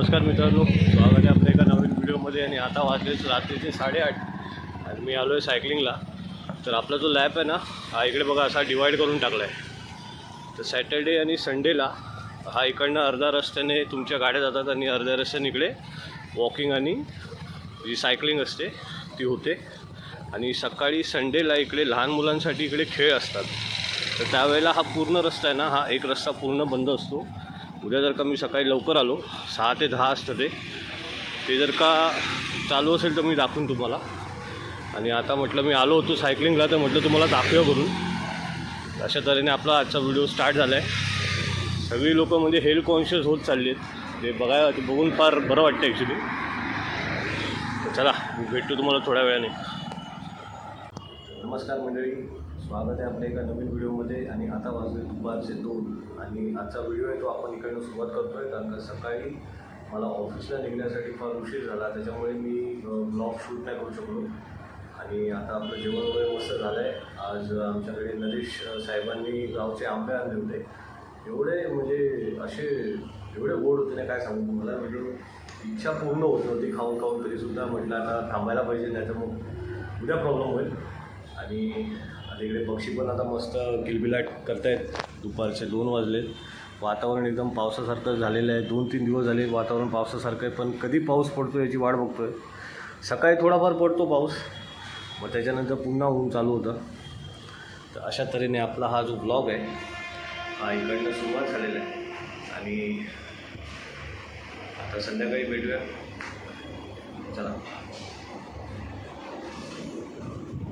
नमस्कार मित्रांनो, स्वागत आहे आपल्या एका नवीन व्हिडिओमध्ये. आणि आता वाजले रात्रीचे 8:30 आणि मी आलो आहे सायकलिंगला. तर आपला जो लॅब आहे ना, हा इकडे बघा असा डिवाईड करून टाकला आहे. तर सॅटर्डे आणि संडेला हा इकडनं अर्ध्या रस्त्याने तुमच्या गाड्या जातात आणि अर्ध्या रस्त्याने इकडे वॉकिंग आणि जी सायकलिंग असते ती होते. आणि सकाळी संडेला इकडे लहान मुलांसाठी इकडे खेळ असतात. तर त्यावेळेला हा पूर्ण रस्ता आहे ना, हा एक रस्ता पूर्ण बंद असतो. उद्या जर का मी सकाळी लवकर आलो, 6 ते 10 असतं ते जर का चालू असेल तर मी दाखवून तुम्हाला. आणि आता म्हटलं मी आलो होतो सायकलिंगला, तर म्हटलं तुम्हाला दाखवूया करून. अशा तऱ्हेने आपला आजचा व्हिडिओ स्टार्ट झाला आहे. सगळी लोकं म्हणजे हेल्थ कॉन्शियस होत चालली आहेत. ते बघून फार बरं वाटतं ॲक्च्युली. तर चला, मी भेटतो तुम्हाला थोड्या वेळाने. नमस्कार मंडळी, स्वागत आहे आपल्या एका नवीन व्हिडिओमध्ये. आणि आता वाजले दुपारचे 2 आणि आजचा व्हिडिओ आहे तो आपण इकडनं सुरुवात करतो आहे. कारण का सकाळी मला ऑफिसला निघण्यासाठी फार उशीर झाला, त्याच्यामुळे मी ब्लॉग शूट नाही करू शकलो. आणि आता आपलं जेवण वगैरे मस्त झालं आहे. आज आमच्याकडे नरेश साहेबांनी गावचे आंबे आणले होते. एवढे म्हणजे असे एवढे गोड होते ना, काय सांगू तुम्हाला. म्हणजे इच्छा पूर्ण होत नव्हती खाऊन खाऊन, तरीसुद्धा म्हटलं आता थांबायला पाहिजे, नाही तर मग उद्या प्रॉब्लेम होईल. आणि आता इकडे पक्षी पण आता मस्त किलबिलाट करतायत. दुपारचे 2 वाजले. वातावरण एकदम पावसासारखं झालेलं आहे. 2-3 दिवस झाले वातावरण पावसासारखं आहे. पण कधी पाऊस पडतो याची वाट बघतो आहे. सकाळी थोडाफार पडतो पाऊस, मग त्याच्यानंतर पुन्हा ऊन चालू होतं. तर अशा तऱ्हेने आपला हा जो ब्लॉग आहे हा इकडनं सुरुवात झालेला आहे. आणि आता संध्याकाळी भेटूया. चला.